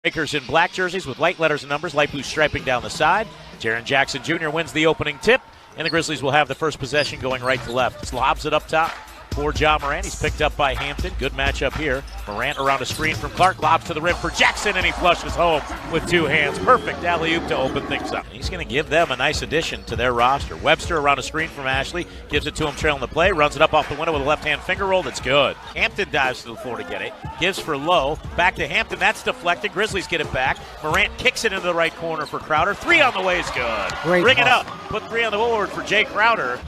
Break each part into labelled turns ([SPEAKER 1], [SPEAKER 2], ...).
[SPEAKER 1] Breakers in black jerseys with light letters and numbers, light blue striping down the side. Jaren Jackson Jr. wins the opening tip, and the Grizzlies will have the first possession going right to left. Lobs it up top for Ja Morant. He's picked up by Hampton. Good matchup here. Morant around a screen from Clark. Lobs to the rim for Jackson, and he flushes home with two hands. Perfect alley-oop to open things up. He's going to give them a nice addition to their roster. Webster around a screen from Ashley. Gives it to him trailing the play. Runs it up off the window with a left-hand finger roll. That's good. Hampton dives to the floor to get it. Gives for Lowe. Back to Hampton. That's deflected. Grizzlies get it back. Morant kicks it into the right corner for Crowder. Three on the way is good. Bring it up. Put three on the board for Jay Crowder.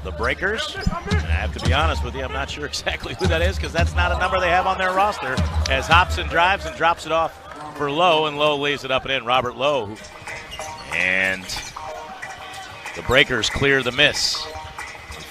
[SPEAKER 1] The Breakers, and I have to be honest with you, I'm not sure exactly who that is because that's not a number they have on their roster. As Hobson drives and drops it off for Lowe, and Lowe lays it up and in. Robert Lowe. And the Breakers clear the miss.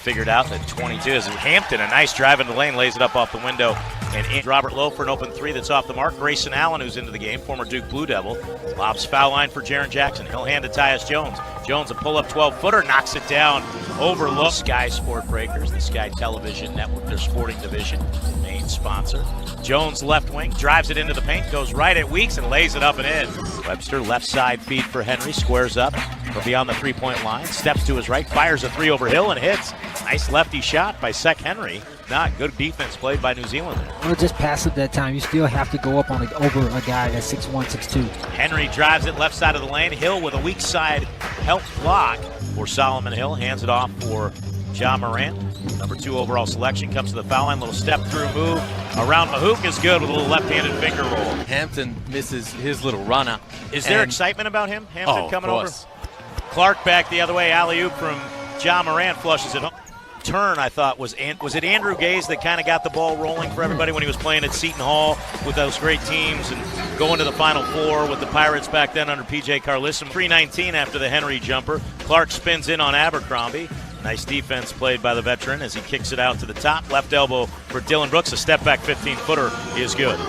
[SPEAKER 1] Figured out that 22 is Hampton. A nice drive into the lane, lays it up off the window. And in Robert Lowe for an open three that's off the mark. Grayson Allen, who's into the game, former Duke Blue Devil. Lobs foul line for Jaren Jackson. He'll hand to Tyus Jones. Jones, a pull-up 12-footer, knocks it down over Lowe. Sky Sport Breakers, the Sky Television Network, their sporting division, main sponsor. Jones left wing, drives it into the paint, goes right at Weeks and lays it up and in. Webster left side feed for Henry, squares up from beyond the three-point line, steps to his right, fires a three over Hill and hits. Nice lefty shot by Sek Henry. Not good defense played by New Zealand there.
[SPEAKER 2] Or just passive that time. You still have to go up on over a guy that's 6'1", 6'2".
[SPEAKER 1] Henry drives it left side of the lane. Hill with a weak side help block for Solomon Hill. Hands it off for Ja Morant. Number 2 overall selection comes to the foul line. Little step through move around Mahook is good with a little left-handed finger roll.
[SPEAKER 3] Hampton misses his little runner.
[SPEAKER 1] Is there excitement about him? Hampton coming over? Clark back the other way. Alley-oop from Ja Morant, flushes it home. Turn, I thought, was it Andrew Gaze that kind of got the ball rolling for everybody when he was playing at Seton Hall with those great teams and going to the Final Four with the Pirates back then under P.J. Carlisle. 3:19 after the Henry jumper. Clark spins in on Abercrombie. Nice defense played by the veteran as he kicks it out to the top. Left elbow for Dylan Brooks. A step-back 15-footer is good.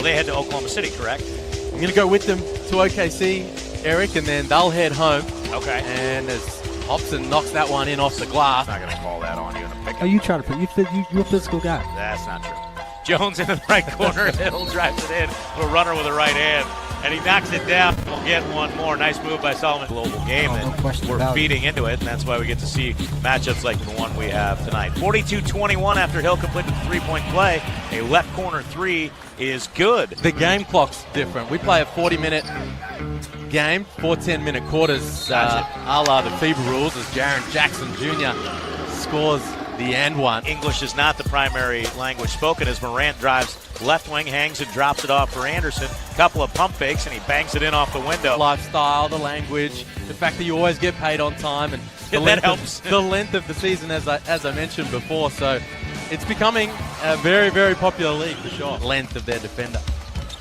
[SPEAKER 1] They head to Oklahoma City, correct?
[SPEAKER 3] I'm going to go with them to OKC, Eric, and then they'll head home.
[SPEAKER 1] Okay.
[SPEAKER 3] And as Hobson knocks that one in off the glass.
[SPEAKER 1] I'm not going to call that on you in a pick.
[SPEAKER 2] Oh, you try to put you're a physical guy.
[SPEAKER 1] That's not true. Jones in the right corner. Hill drives it in. A runner with a right hand. And he knocks it down. We'll get one more. Nice move by Solomon. Global game. We're feeding into it, and that's why we get to see matchups like the one we have tonight. 42-21 after Hill completed the three-point play. A left corner three is good.
[SPEAKER 3] The game clock's different. We play a 40-minute game, 4 10-minute quarters, a la the FIBA rules, as Jaren Jackson Jr. scores the and one.
[SPEAKER 1] English is not the primary language spoken as Morant drives left wing, hangs and drops it off for Anderson. Couple of pump fakes and he bangs it in off the window.
[SPEAKER 3] Lifestyle, the language, the fact that you always get paid on time, and
[SPEAKER 1] that helps.
[SPEAKER 3] The length of the season, as I mentioned before. So it's becoming a very, very popular league for sure. Length of their defender.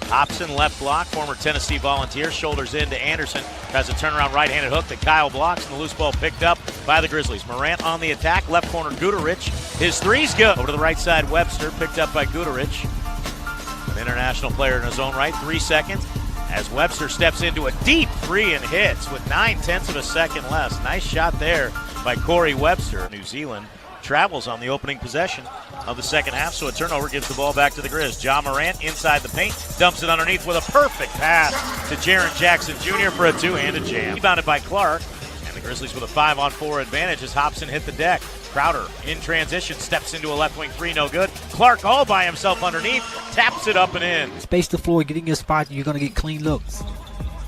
[SPEAKER 1] Hobson left block, former Tennessee Volunteer, shoulders into Anderson, tries a turnaround right-handed hook that Kyle blocks, and the loose ball picked up by the Grizzlies. Morant on the attack, left corner Guduric, his three's good. Over to the right side, Webster, picked up by Guduric. An international player in his own right, 3 seconds, as Webster steps into a deep three and hits with 9/10 of a second left. Nice shot there by Corey Webster. New Zealand travels on the opening possession of the second half, so a turnover gives the ball back to the Grizz. Ja Morant inside the paint, dumps it underneath with a perfect pass to Jaren Jackson Jr. for a two-handed jam. Rebounded by Clark, and the Grizzlies with a 5-on-4 advantage as Hobson hit the deck. Crowder in transition, steps into a left wing three, no good. Clark all by himself underneath, taps it up and in.
[SPEAKER 2] Space the floor, getting your spot, you're going to get clean looks.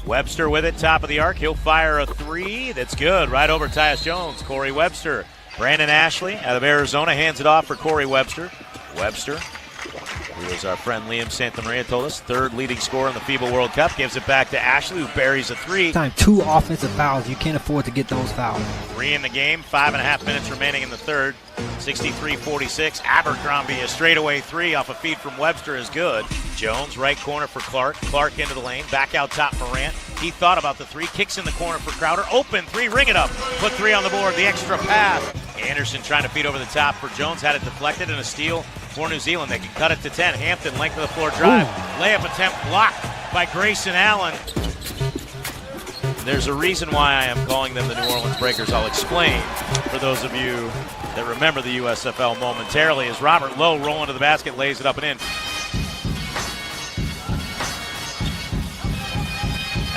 [SPEAKER 1] Webster with it, top of the arc. He'll fire a three. That's good. Right over Tyus Jones. Corey Webster. Brandon Ashley out of Arizona hands it off for Corey Webster. Webster, who is our friend Liam Santamaria told us, third leading scorer in the FIBA World Cup, gives it back to Ashley, who buries a three.
[SPEAKER 2] Time 2 offensive fouls. You can't afford to get those fouls.
[SPEAKER 1] 3 in the game, 5.5 minutes remaining in the third. 63-46. Abercrombie, a straightaway three off a feed from Webster is good. Jones, right corner for Clark. Clark into the lane, back out top Morant. He thought about the three, kicks in the corner for Crowder. Open three, ring it up. Put 3 on the board, the extra pass. Anderson trying to feed over the top for Jones, had it deflected, and a steal for New Zealand. They can cut it to 10. Hampton, length of the floor drive. Layup attempt blocked by Grayson Allen. There's a reason why I am calling them the New Orleans Breakers. I'll explain for those of you that remember the USFL momentarily as Robert Lowe rolling to the basket, lays it up and in.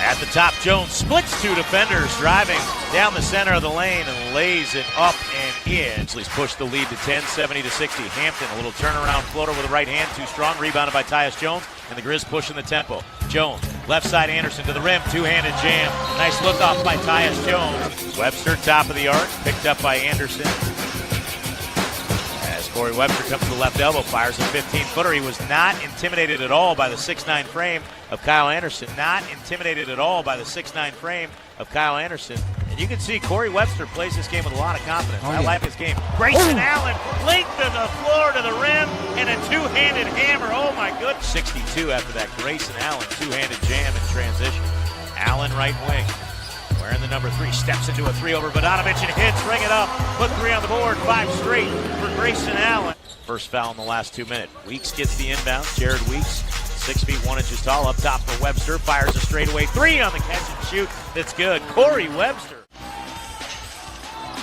[SPEAKER 1] At the top, Jones splits two defenders, driving down the center of the lane and lays it up and in. Grizzlies push the lead to 10, 70-60. Hampton, a little turnaround floater with the right hand, too strong, rebounded by Tyus Jones, and the Grizz pushing the tempo. Jones, left side Anderson to the rim, two-handed jam. Nice look off by Tyus Jones. Webster, top of the arc, picked up by Anderson. As Corey Webster comes to the left elbow, fires a 15-footer. He was not intimidated at all by the 6'9 frame of Kyle Anderson. Not intimidated at all by the 6'9 frame of Kyle Anderson. And you can see Corey Webster plays this game with a lot of confidence. I like this game. Grayson Allen, length of the floor to the rim, and a two-handed hammer. Oh, my goodness. 62 after that. Grayson Allen, two-handed jam in transition. Allen, right wing. Wearing the number 3, steps into a 3 over Vodanovich and hits, ring it up, put 3 on the board, 5 straight for Grayson Allen. First foul in the last 2 minutes. Weeks gets the inbound. Jared Weeks, 6 feet 1 inches tall, up top for Webster, fires a straightaway 3 on the catch and shoot. That's good. Corey Webster.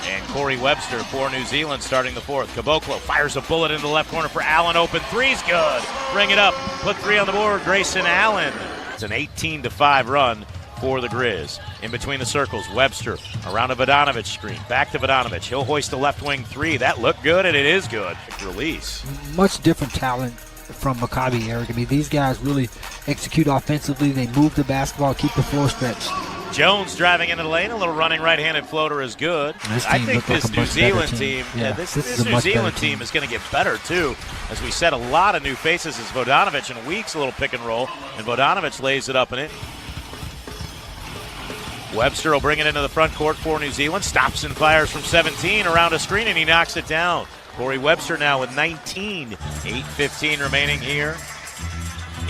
[SPEAKER 1] And Corey Webster for New Zealand starting the fourth. Caboclo fires a bullet into the left corner for Allen, open 3's good. Bring it up, put 3 on the board, Grayson Allen. It's an 18-5 run for the Grizz. In between the circles, Webster around a Vodanovich screen. Back to Vodanovich. He'll hoist the left wing 3. That looked good, and it is good. Release.
[SPEAKER 2] Much different talent from Maccabi, Eric. I mean, these guys really execute offensively. They move the basketball, keep the floor stretched.
[SPEAKER 1] Jones driving into the lane. A little running right-handed floater is good. I think this New Zealand team, this New Zealand team is going to get better, too. As we said, a lot of new faces as Vodanovich and Weeks, a little pick and roll. And Vodanovich lays it up and in. Webster will bring it into the front court for New Zealand. Stops and fires from 17 around a screen, and he knocks it down. Corey Webster now with 19. 8:15 remaining here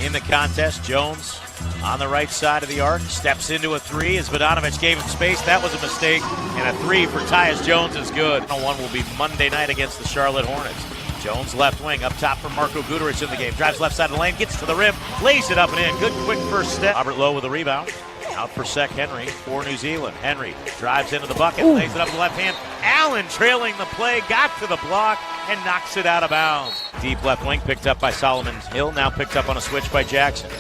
[SPEAKER 1] in the contest. Jones on the right side of the arc. Steps into a 3 as Vodanovich gave him space. That was a mistake. And a 3 for Tyus Jones is good. One will be Monday night against the Charlotte Hornets. Jones left wing, up top for Marko Guduric in the game. Drives left side of the lane, gets to the rim, lays it up and in. Good quick first step. Robert Lowe with a rebound. Out for Sek Henry for New Zealand. Henry drives into the bucket, lays it up with the left hand. Allen trailing the play, got to the block, and knocks it out of bounds. Deep left wing picked up by Solomon Hill, now picked up on a switch by Jackson.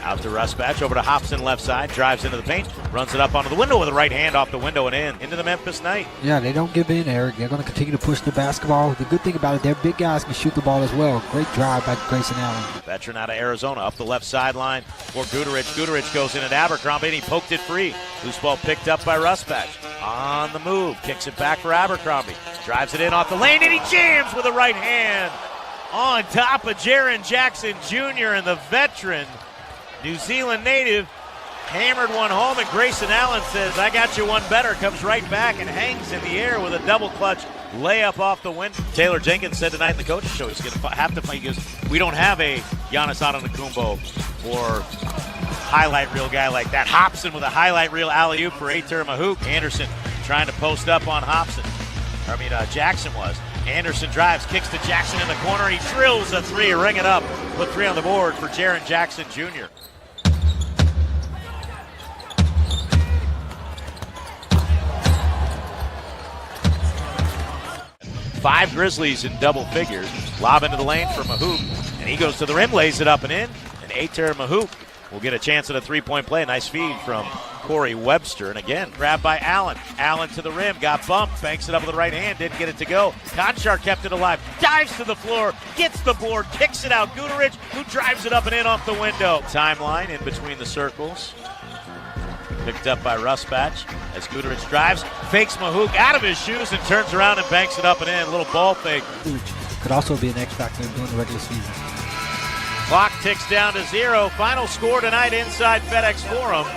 [SPEAKER 1] Out to Rusbatch, over to Hobson left side, drives into the paint, runs it up onto the window with a right hand off the window and in. Into the Memphis Knight.
[SPEAKER 2] Yeah, they don't give in, Eric. They're going to continue to push the basketball. The good thing about it, their big guys can shoot the ball as well. Great drive by Grayson Allen.
[SPEAKER 1] Veteran out of Arizona, up the left sideline for Guduric. Guduric goes in at Abercrombie and he poked it free. Loose ball picked up by Rusbatch. On the move, kicks it back for Abercrombie. Drives it in off the lane and he jams with a right hand. On top of Jaren Jackson Jr. and the veteran New Zealand native hammered one home, and Grayson Allen says, I got you one better, comes right back and hangs in the air with a double clutch layup off the window. Taylor Jenkins said tonight in the coach's show he's going to have to fight. He goes, we don't have a Giannis Antetokounmpo or highlight reel guy like that. Hobson with a highlight reel alley-oop for Ater Mahouk. Anderson trying to post up on Hobson. Jackson was. Anderson drives, kicks to Jackson in the corner. He drills a 3, ring it up. Put 3 on the board for Jaren Jackson Jr. Five Grizzlies in double figures. Lob into the lane for Mahouk, and he goes to the rim, lays it up and in. And Ater Mahouk will get a chance at a 3-point play. Nice feed from Corey Webster. And again, grabbed by Allen. Allen to the rim, got bumped, banks it up with the right hand, didn't get it to go. Conchar kept it alive, dives to the floor, gets the board, kicks it out. Guduric, who drives it up and in off the window. Timeline in between the circles. Picked up by Rusbatch as Guduric drives, fakes Mahouk out of his shoes and turns around and banks it up and in. A little ball fake.
[SPEAKER 2] Could also be an X factor during the regular season.
[SPEAKER 1] Clock ticks down to 0. Final score tonight inside FedEx Forum.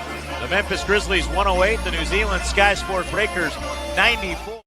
[SPEAKER 1] The Memphis Grizzlies 108, the New Zealand Sky Sport Breakers 94.